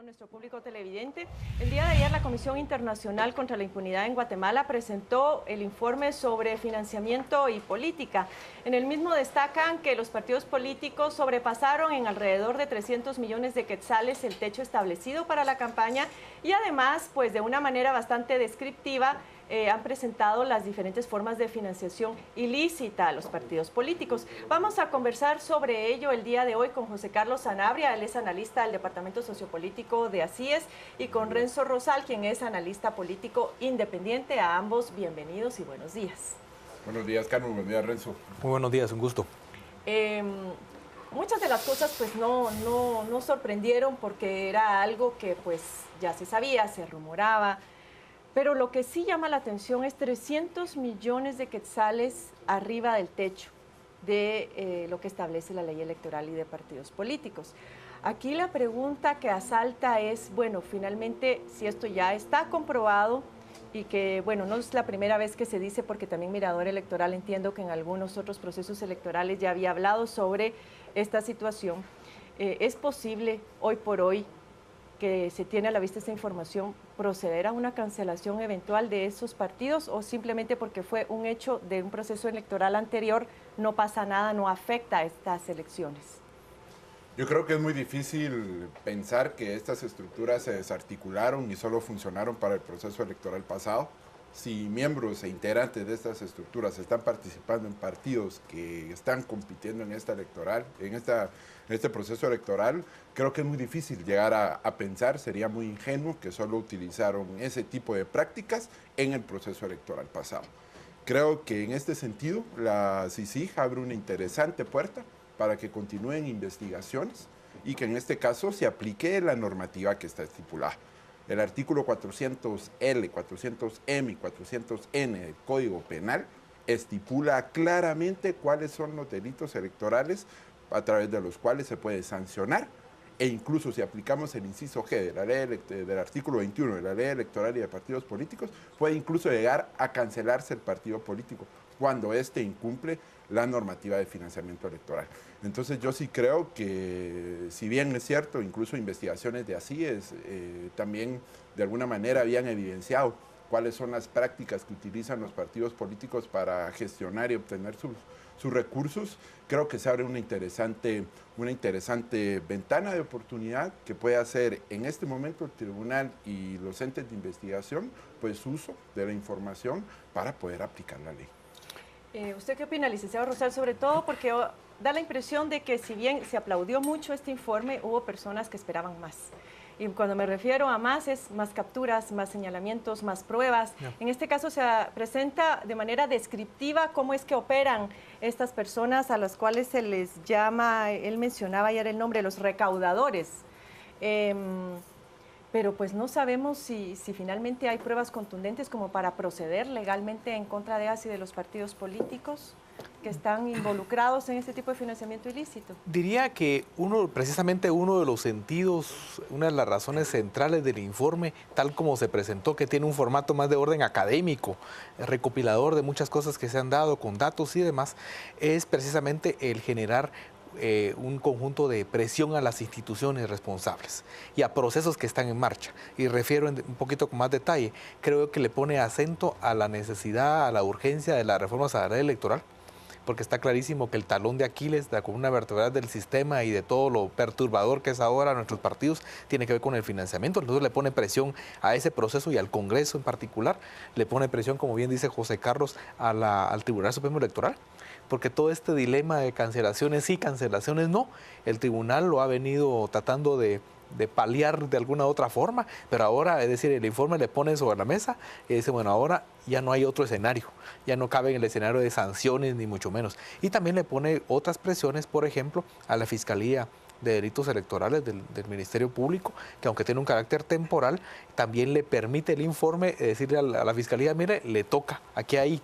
todo nuestro público televidente. El día de ayer la Comisión Internacional contra la Impunidad en Guatemala presentó el informe sobre financiamiento y política. En el mismo destacan que los partidos políticos sobrepasaron en alrededor de 300 millones de quetzales el techo establecido para la campaña y además, pues de una manera bastante descriptiva, han presentado las diferentes formas de financiación ilícita a los partidos políticos. Vamos a conversar sobre ello el día de hoy con José Carlos Sanabria, él es analista del Departamento Sociopolítico de ACIES, y con Renzo Rosal, quien es analista político independiente. A ambos, bienvenidos y buenos días. Buenos días, Carmen. Buenos días, Renzo. Muy buenos días, un gusto. Muchas de las cosas pues no sorprendieron porque era algo que pues ya se sabía, se rumoraba. Pero lo que sí llama la atención es 300 millones de quetzales arriba del techo de lo que establece la ley electoral y de partidos políticos. Aquí la pregunta que asalta es, bueno, finalmente, si esto ya está comprobado y que, bueno, no es la primera vez que se dice, porque también Mirador Electoral entiendo que en algunos otros procesos electorales ya había hablado sobre esta situación, ¿es posible hoy por hoy, que se tiene a la vista esta información, proceder a una cancelación eventual de esos partidos, o simplemente porque fue un hecho de un proceso electoral anterior, no pasa nada, no afecta a estas elecciones? Yo creo que es muy difícil pensar que estas estructuras se desarticularon y solo funcionaron para el proceso electoral pasado. Si miembros e integrantes de estas estructuras están participando en partidos que están compitiendo en este proceso electoral, creo que es muy difícil llegar a pensar, sería muy ingenuo que solo utilizaron ese tipo de prácticas en el proceso electoral pasado. Creo que en este sentido la CICIG abre una interesante puerta para que continúen investigaciones y que en este caso se aplique la normativa que está estipulada. El artículo 400L, 400M y 400N del Código Penal estipula claramente cuáles son los delitos electorales a través de los cuales se puede sancionar, e incluso si aplicamos el inciso G de la ley del artículo 21 de la Ley Electoral y de Partidos Políticos, puede incluso llegar a cancelarse el partido político cuando éste incumple la normativa de financiamiento electoral. Entonces yo sí creo que, si bien es cierto, incluso investigaciones de ACIES también de alguna manera habían evidenciado cuáles son las prácticas que utilizan los partidos políticos para gestionar y obtener sus recursos, creo que se abre una interesante ventana de oportunidad que puede hacer en este momento el tribunal y los entes de investigación, pues uso de la información para poder aplicar la ley. ¿Usted qué opina, licenciado Rosal? Sobre todo porque da la impresión de que, si bien se aplaudió mucho este informe, hubo personas que esperaban más. Y cuando me refiero a más, es más capturas, más señalamientos, más pruebas. No. En este caso se presenta de manera descriptiva cómo es que operan estas personas a las cuales se les llama, él mencionaba ayer el nombre, los recaudadores. Pero pues no sabemos si finalmente hay pruebas contundentes como para proceder legalmente en contra de ACI y de los partidos políticos que están involucrados en este tipo de financiamiento ilícito. Diría que precisamente uno de los sentidos, una de las razones centrales del informe, tal como se presentó, que tiene un formato más de orden académico, recopilador de muchas cosas que se han dado con datos y demás, es precisamente el generar un conjunto de presión a las instituciones responsables y a procesos que están en marcha. Y refiero un poquito con más detalle, creo que le pone acento a la necesidad, a la urgencia de la reforma salarial electoral, porque está clarísimo que el talón de Aquiles, la columna vertebral del sistema y de todo lo perturbador que es ahora nuestros partidos, tiene que ver con el financiamiento. Entonces le pone presión a ese proceso y al Congreso en particular, le pone presión, como bien dice José Carlos, al Tribunal Supremo Electoral, porque todo este dilema de cancelaciones sí, cancelaciones no, el tribunal lo ha venido tratando de paliar de alguna otra forma, pero ahora, es decir, el informe le pone sobre la mesa y dice, bueno, ahora ya no hay otro escenario, ya no cabe en el escenario de sanciones ni mucho menos. Y también le pone otras presiones, por ejemplo, a la Fiscalía de Delitos Electorales del Ministerio Público, que aunque tiene un carácter temporal, también le permite el informe decirle a la Fiscalía, mire, le toca, aquí hay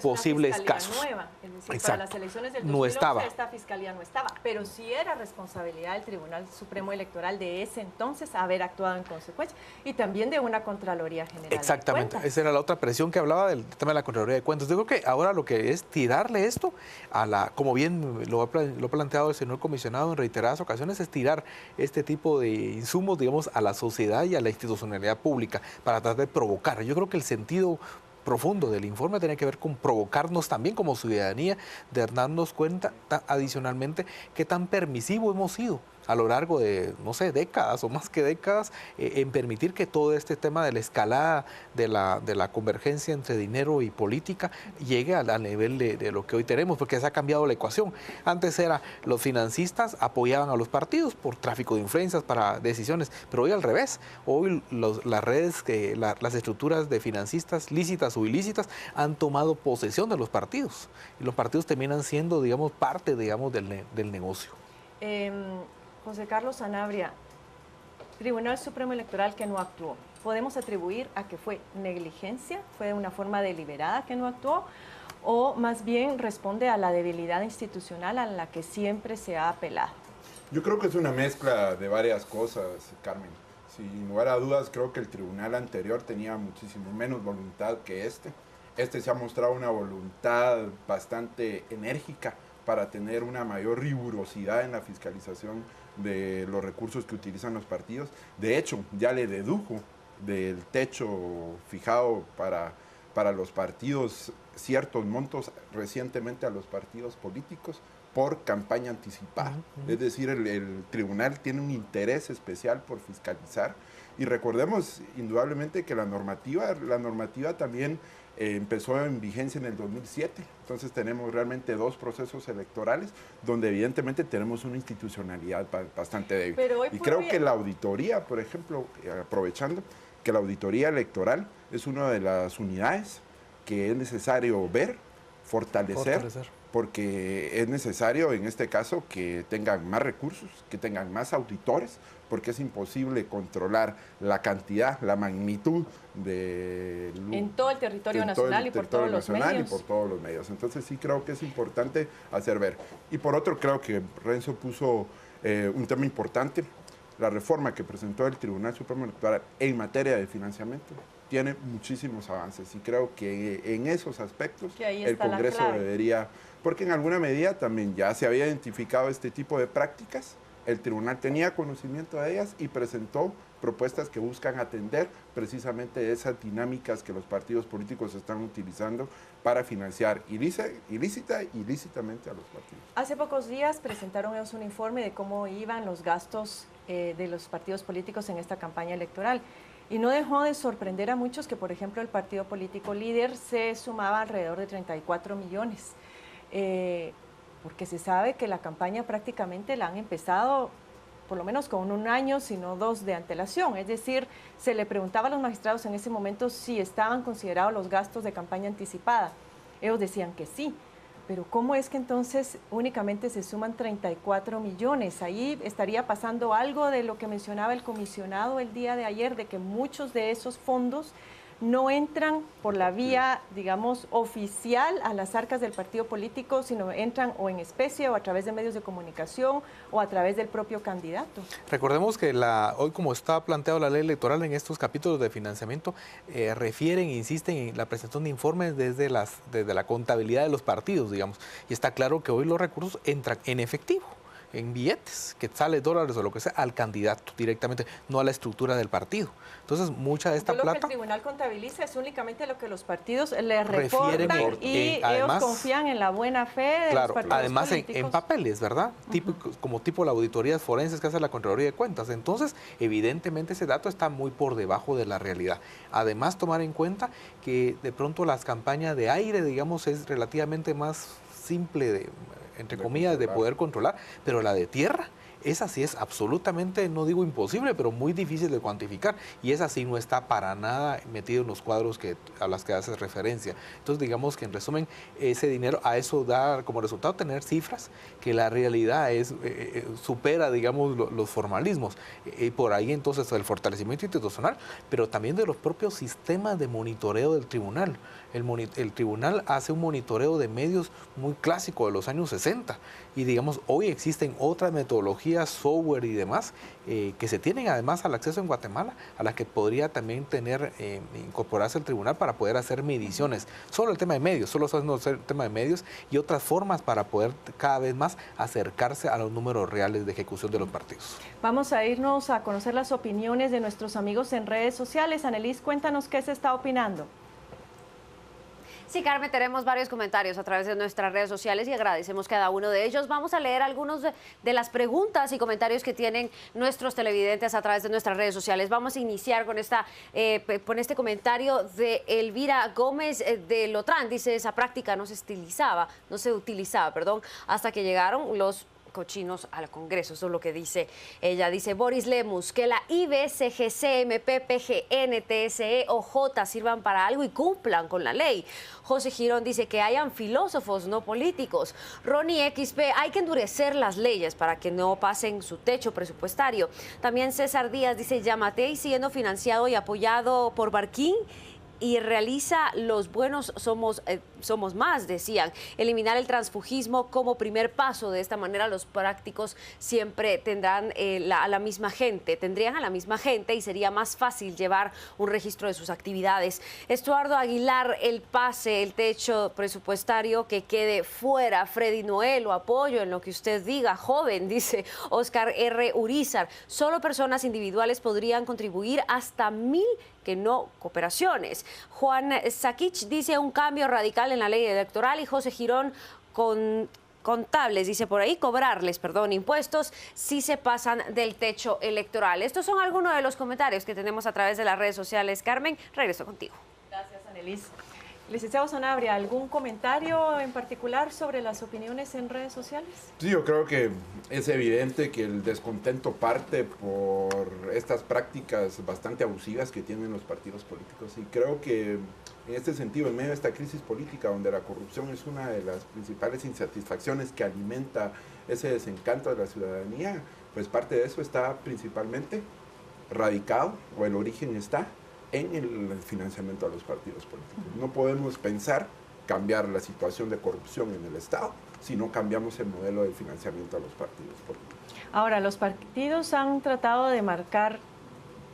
posibles casos. Nueva, es decir, exacto. Para las elecciones del 2011 esta Fiscalía no estaba, pero sí era responsabilidad del Tribunal Supremo Electoral de ese entonces haber actuado en consecuencia y también de una Contraloría General. Exactamente, esa era la otra presión revisión que hablaba del tema de la Contraloría de Cuentas. Yo creo que ahora lo que es tirarle esto como bien lo ha planteado el señor comisionado en reiteradas ocasiones, es tirar este tipo de insumos, digamos, a la sociedad y a la institucionalidad pública para tratar de provocar. Yo creo que el sentido profundo del informe tiene que ver con provocarnos también como ciudadanía, de darnos cuenta adicionalmente qué tan permisivo hemos sido a lo largo de, no sé, décadas o más que décadas, en permitir que todo este tema de la escalada de la convergencia entre dinero y política llegue al nivel de lo que hoy tenemos, porque se ha cambiado la ecuación. Antes era los financistas apoyaban a los partidos por tráfico de influencias para decisiones, pero hoy al revés. Hoy las redes, las estructuras de financistas lícitas o ilícitas han tomado posesión de los partidos y los partidos terminan siendo, digamos, parte, digamos, del negocio. José Carlos Sanabria, Tribunal Supremo Electoral que no actuó. ¿Podemos atribuir a que fue negligencia, fue de una forma deliberada que no actuó, o más bien responde a la debilidad institucional a la que siempre se ha apelado? Yo creo que es una mezcla de varias cosas, Carmen. Sin lugar a dudas, creo que el tribunal anterior tenía muchísimo menos voluntad que este. Este se ha mostrado una voluntad bastante enérgica para tener una mayor rigurosidad en la fiscalización de los recursos que utilizan los partidos. De hecho, ya le dedujo del techo fijado para los partidos ciertos montos recientemente a los partidos políticos por campaña anticipada. Es decir, el tribunal tiene un interés especial por fiscalizar, y recordemos indudablemente que la normativa también empezó en vigencia en el 2007, entonces tenemos realmente 2 procesos electorales donde evidentemente tenemos una institucionalidad bastante débil. Y creo que la auditoría, por ejemplo, aprovechando que la auditoría electoral es una de las unidades que es necesario ver, fortalecer, porque es necesario en este caso que tengan más recursos, que tengan más auditores, porque es imposible controlar la cantidad, la magnitud de... En todo el territorio nacional y por todos los medios. Y por todos los medios. Entonces sí creo que es importante hacer ver. Y por otro, creo que Renzo puso un tema importante. La reforma que presentó el Tribunal Supremo Electoral en materia de financiamiento tiene muchísimos avances, y creo que en esos aspectos el Congreso debería, porque en alguna medida también ya se había identificado este tipo de prácticas, el tribunal tenía conocimiento de ellas y presentó propuestas que buscan atender precisamente esas dinámicas que los partidos políticos están utilizando para financiar ilícitamente a los partidos. Hace pocos días presentaron ellos un informe de cómo iban los gastos de los partidos políticos en esta campaña electoral. Y no dejó de sorprender a muchos que, por ejemplo, el partido político líder se sumaba alrededor de 34 millones. Porque se sabe que la campaña prácticamente la han empezado por lo menos con 1 año, sino 2 de antelación. Es decir, se le preguntaba a los magistrados en ese momento si estaban considerados los gastos de campaña anticipada. Ellos decían que sí. Pero ¿cómo es que entonces únicamente se suman 34 millones? Ahí estaría pasando algo de lo que mencionaba el comisionado el día de ayer, de que muchos de esos fondos no entran por la vía, digamos, oficial a las arcas del partido político, sino entran o en especie o a través de medios de comunicación o a través del propio candidato. Recordemos que hoy, como está planteado la ley electoral en estos capítulos de financiamiento, refieren e insisten en la presentación de informes desde la contabilidad de los partidos, digamos, y está claro que hoy los recursos entran en efectivo, en billetes, quetzales, dólares o lo que sea, al candidato directamente, no a la estructura del partido. Entonces, mucha de esta plata... Lo que el tribunal contabiliza es únicamente lo que los partidos le reportan y ellos confían en la buena fe de los partidos además políticos. En papeles, ¿verdad? Como tipo la auditoría forenses que hace la Contraloría de Cuentas. Entonces, evidentemente ese dato está muy por debajo de la realidad. Además, tomar en cuenta que de pronto las campañas de aire, digamos, es relativamente más simple entre comillas, de poder controlar, pero la de tierra, esa sí es absolutamente, no digo imposible, pero muy difícil de cuantificar, y esa sí no está para nada metido en los cuadros a los que haces referencia. Entonces, digamos que en resumen, ese dinero a eso da como resultado tener cifras que la realidad supera, digamos, los formalismos. Por ahí entonces el fortalecimiento institucional, pero también de los propios sistemas de monitoreo del tribunal. El tribunal hace un monitoreo de medios muy clásico de los años 60 y digamos hoy existen otras metodologías, software y demás que se tienen además al acceso en Guatemala, a las que podría también incorporarse el tribunal para poder hacer mediciones. Solo el tema de medios, solo el tema de medios y otras formas para poder cada vez más acercarse a los números reales de ejecución de los partidos. Vamos a irnos a conocer las opiniones de nuestros amigos en redes sociales. Annelies, cuéntanos qué se está opinando. Sí, Carmen, tenemos varios comentarios a través de nuestras redes sociales y agradecemos cada uno de ellos. Vamos a leer algunos de las preguntas y comentarios que tienen nuestros televidentes a través de nuestras redes sociales. Vamos a iniciar con este comentario de Elvira Gómez de Lotrán. Dice, esa práctica no se utilizaba, hasta que llegaron los cochinos al Congreso. Eso es lo que dice ella. Dice Boris Lemus, que la IB, CGC, MP, PGN, TSE o J sirvan para algo y cumplan con la ley. José Girón dice que hayan filósofos, no políticos. Ronnie XP, hay que endurecer las leyes para que no pasen su techo presupuestario. También César Díaz dice, Yamatei siendo financiado y apoyado por Barquín y realiza los buenos somos más, decían. Eliminar el transfugismo como primer paso. De esta manera los prácticos siempre tendrían a la misma gente y sería más fácil llevar un registro de sus actividades. Estuardo Aguilar, el pase, el techo presupuestario que quede fuera. Freddy Noel, lo apoyo en lo que usted diga, joven, dice Oscar R. Urizar. Solo personas individuales podrían contribuir hasta 1,000 que no cooperaciones. Juan Sakich dice un cambio radical en la ley electoral y José Girón contables, dice por ahí, cobrarles, impuestos si se pasan del techo electoral. Estos son algunos de los comentarios que tenemos a través de las redes sociales. Carmen, regreso contigo. Gracias, Annelies. Licenciado Sanabria, ¿algún comentario en particular sobre las opiniones en redes sociales? Sí, yo creo que es evidente que el descontento parte por estas prácticas bastante abusivas que tienen los partidos políticos y creo que en este sentido, en medio de esta crisis política donde la corrupción es una de las principales insatisfacciones que alimenta ese desencanto de la ciudadanía, pues parte de eso está principalmente radicado o el origen está en el financiamiento a los partidos políticos. No podemos pensar cambiar la situación de corrupción en el Estado si no cambiamos el modelo de financiamiento a los partidos políticos. Ahora, los partidos han tratado de marcar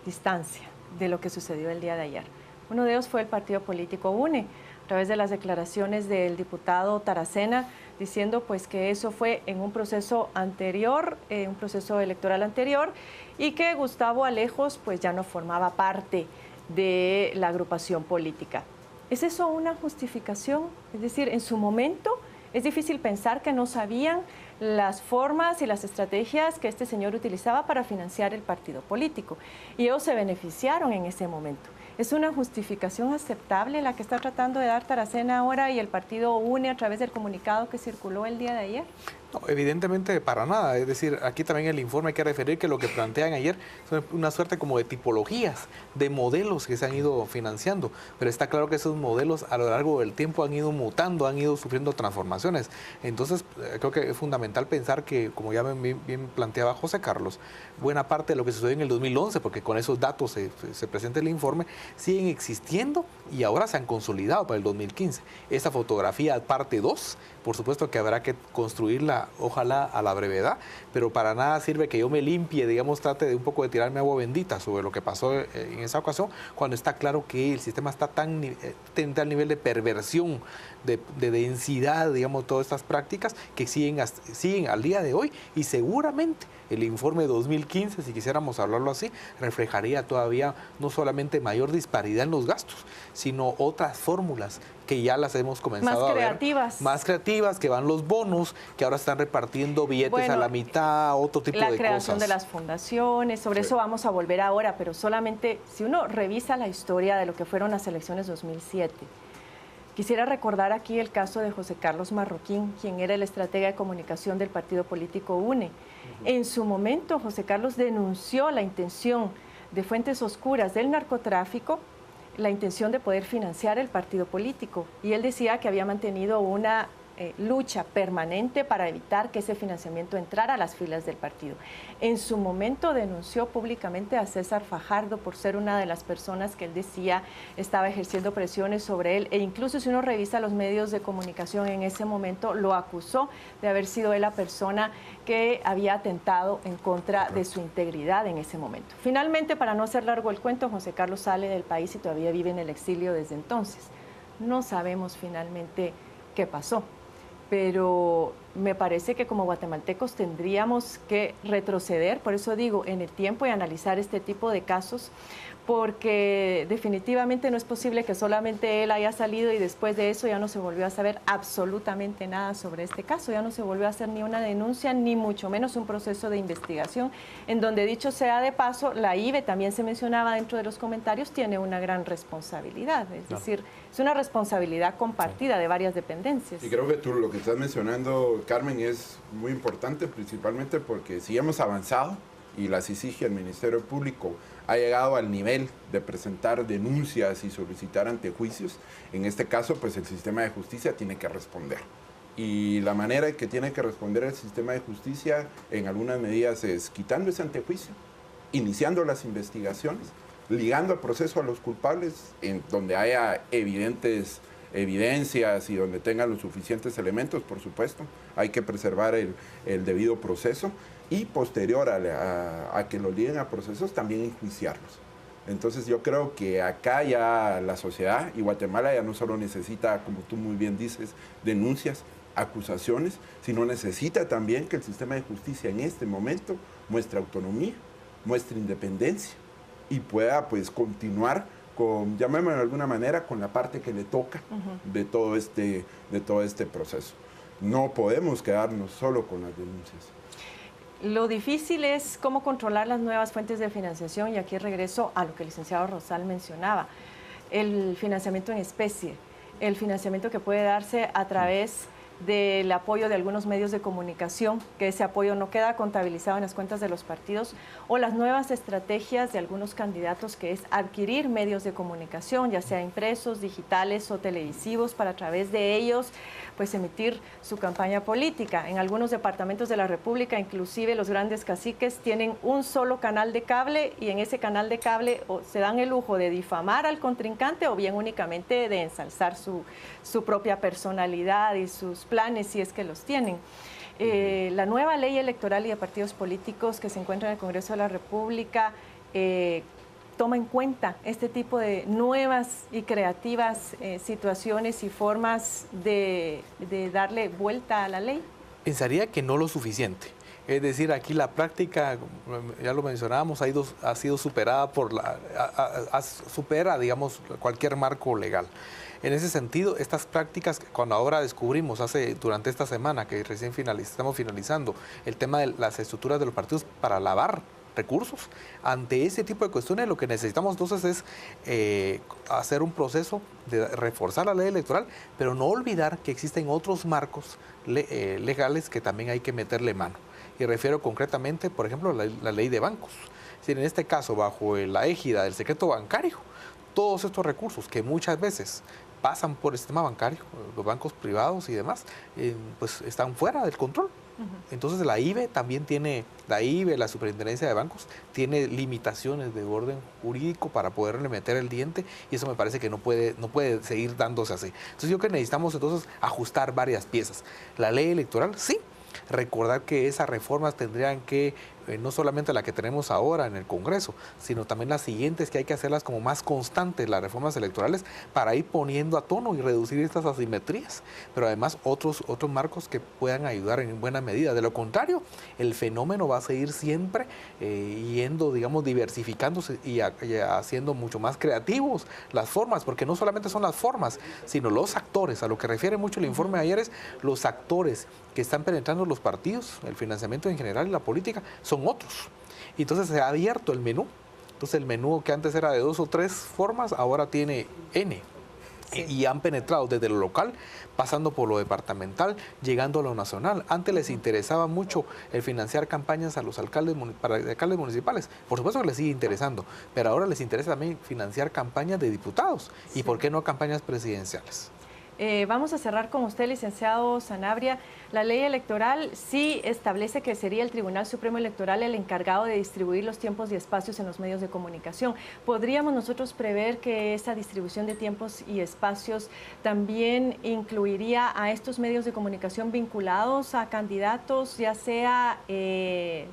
distancia de lo que sucedió el día de ayer. Uno de ellos fue el partido político UNE, a través de las declaraciones del diputado Taracena, diciendo pues que eso fue en un proceso anterior, un proceso electoral anterior, y que Gustavo Alejos pues ya no formaba parte de la agrupación política. ¿Es eso una justificación? Es decir, en su momento es difícil pensar que no sabían las formas y las estrategias que este señor utilizaba para financiar el partido político. Y ellos se beneficiaron en ese momento. ¿Es una justificación aceptable la que está tratando de dar Taracena ahora y el partido UNE a través del comunicado que circuló el día de ayer? No, evidentemente para nada. Es decir, aquí también el informe hay que referir que lo que plantean ayer son una suerte como de tipologías, de modelos que se han ido financiando. Pero está claro que esos modelos a lo largo del tiempo han ido mutando, han ido sufriendo transformaciones. Entonces, creo que es fundamental pensar que, como ya bien planteaba José Carlos, buena parte de lo que sucedió en el 2011, porque con esos datos se presenta el informe, siguen existiendo y ahora se han consolidado para el 2015. Esta fotografía parte 2, por supuesto que habrá que construirla, ojalá a la brevedad, pero para nada sirve que yo me limpie, digamos, trate de un poco de tirarme agua bendita sobre lo que pasó en esa ocasión, cuando está claro que el sistema está tan al nivel de perversión, de densidad, digamos, todas estas prácticas que siguen al día de hoy, y seguramente el informe 2015, si quisiéramos hablarlo así, reflejaría todavía no solamente mayor disparidad en los gastos, sino otras fórmulas que ya las hemos comenzado a ver. Más creativas, que van los bonos, que ahora están repartiendo billetes a la mitad, otro tipo de cosas. La creación de las fundaciones, sobre eso vamos a volver ahora, pero solamente si uno revisa la historia de lo que fueron las elecciones 2007, quisiera recordar aquí el caso de José Carlos Marroquín, quien era el estratega de comunicación del partido político UNE. En su momento, José Carlos denunció la intención de fuentes oscuras del narcotráfico, la intención de poder financiar el partido político. Y él decía que había mantenido una lucha permanente para evitar que ese financiamiento entrara a las filas del partido. En su momento denunció públicamente a César Fajardo por ser una de las personas que él decía estaba ejerciendo presiones sobre él, e incluso si uno revisa los medios de comunicación en ese momento, lo acusó de haber sido él la persona que había atentado en contra de su integridad en ese momento. Finalmente, para no hacer largo el cuento, José Carlos sale del país y todavía vive en el exilio desde entonces. No sabemos finalmente qué pasó, pero me parece que como guatemaltecos tendríamos que retroceder, por eso digo, en el tiempo y analizar este tipo de casos, porque definitivamente no es posible que solamente él haya salido y después de eso ya no se volvió a saber absolutamente nada sobre este caso, ya no se volvió a hacer ni una denuncia, ni mucho menos un proceso de investigación, en donde, dicho sea de paso, la IVE, también se mencionaba dentro de los comentarios, tiene una gran responsabilidad, es decir, es una responsabilidad compartida de varias dependencias. Y creo que tú lo que estás mencionando, Carmen, es muy importante, principalmente porque si hemos avanzado y la CICIG, el Ministerio Público, ha llegado al nivel de presentar denuncias y solicitar antejuicios, en este caso, pues el sistema de justicia tiene que responder. Y la manera en que tiene que responder el sistema de justicia, en algunas medidas, es quitando ese antejuicio, iniciando las investigaciones, ligando el proceso a los culpables, en donde haya evidencias y donde tengan los suficientes elementos, por supuesto. Hay que preservar el debido proceso y posterior a que lo liguen a procesos, también enjuiciarlos. Entonces yo creo que acá ya la sociedad y Guatemala ya no solo necesita, como tú muy bien dices, denuncias, acusaciones, sino necesita también que el sistema de justicia en este momento muestre autonomía, muestre independencia y pueda pues continuar con, llamémoslo de alguna manera, con la parte que le toca de todo este proceso. No podemos quedarnos solo con las denuncias. Lo difícil es cómo controlar las nuevas fuentes de financiación, y aquí regreso a lo que el licenciado Rosal mencionaba, el financiamiento en especie, el financiamiento que puede darse a través del apoyo de algunos medios de comunicación, que ese apoyo no queda contabilizado en las cuentas de los partidos, o las nuevas estrategias de algunos candidatos, que es adquirir medios de comunicación, ya sea impresos, digitales o televisivos, para a través de ellos pues emitir su campaña política. En algunos departamentos de la República, inclusive los grandes caciques tienen un solo canal de cable, y en ese canal de cable se dan el lujo de difamar al contrincante o bien únicamente de ensalzar su propia personalidad y sus planes, si es que los tienen. La nueva ley electoral y de partidos políticos que se encuentra en el Congreso de la República toma en cuenta este tipo de nuevas y creativas situaciones y formas de darle vuelta a la ley. Pensaría que no lo suficiente. Es decir, aquí la práctica, ya lo mencionábamos, ha sido superada supera, digamos, cualquier marco legal. En ese sentido, estas prácticas, cuando ahora descubrimos, durante esta semana que recién estamos finalizando, el tema de las estructuras de los partidos para lavar recursos, ante ese tipo de cuestiones lo que necesitamos entonces es hacer un proceso de reforzar la ley electoral, pero no olvidar que existen otros marcos legales que también hay que meterle mano. Y refiero concretamente, por ejemplo, la ley de bancos. Es decir, en este caso, bajo la égida del secreto bancario, todos estos recursos que muchas veces pasan por el sistema bancario, los bancos privados y demás, pues están fuera del control. Entonces la IVE también tiene, la Superintendencia de Bancos, tiene limitaciones de orden jurídico para poderle meter el diente, y eso me parece que no puede seguir dándose así. Entonces yo creo que necesitamos entonces ajustar varias piezas. La ley electoral, sí, recordar que esas reformas tendrían que, no solamente la que tenemos ahora en el Congreso, sino también las siguientes, que hay que hacerlas como más constantes, las reformas electorales, para ir poniendo a tono y reducir estas asimetrías, pero además otros marcos que puedan ayudar en buena medida. De lo contrario, el fenómeno va a seguir siempre yendo, digamos, diversificándose y haciendo mucho más creativos las formas, porque no solamente son las formas, sino los actores. A lo que refiere mucho el informe de ayer es los actores que están penetrando los partidos, el financiamiento en general y la política, son otros. Y entonces se ha abierto el menú. Entonces el menú que antes era de 2 o 3 formas, ahora tiene N. Sí. Y han penetrado desde lo local, pasando por lo departamental, llegando a lo nacional. Antes les interesaba mucho el financiar campañas a los alcaldes municipales. Por supuesto que les sigue interesando, pero ahora les interesa también financiar campañas de diputados. Sí. ¿Y por qué no campañas presidenciales? Vamos a cerrar con usted, licenciado Sanabria. La ley electoral sí establece que sería el Tribunal Supremo Electoral el encargado de distribuir los tiempos y espacios en los medios de comunicación. ¿Podríamos nosotros prever que esa distribución de tiempos y espacios también incluiría a estos medios de comunicación vinculados a candidatos, ya sea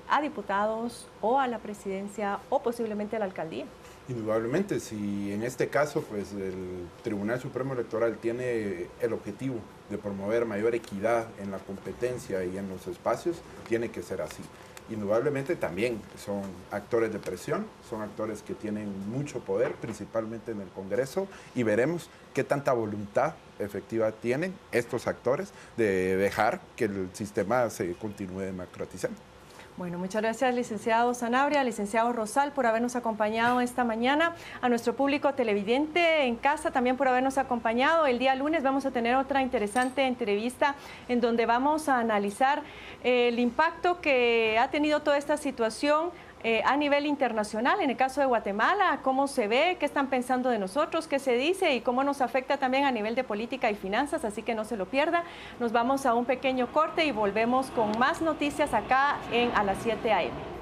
a diputados o a la presidencia o posiblemente a la alcaldía? Indudablemente, si en este caso pues el Tribunal Supremo Electoral tiene el objetivo de promover mayor equidad en la competencia y en los espacios, tiene que ser así. Indudablemente también son actores de presión, son actores que tienen mucho poder, principalmente en el Congreso, y veremos qué tanta voluntad efectiva tienen estos actores de dejar que el sistema se continúe democratizando. Bueno, muchas gracias, licenciado Sanabria, licenciado Rosal, por habernos acompañado esta mañana, a nuestro público televidente en casa también por habernos acompañado. El día lunes vamos a tener otra interesante entrevista en donde vamos a analizar el impacto que ha tenido toda esta situación a nivel internacional, en el caso de Guatemala, cómo se ve, qué están pensando de nosotros, qué se dice y cómo nos afecta también a nivel de política y finanzas, así que no se lo pierda. Nos vamos a un pequeño corte y volvemos con más noticias acá en A las 7 AM.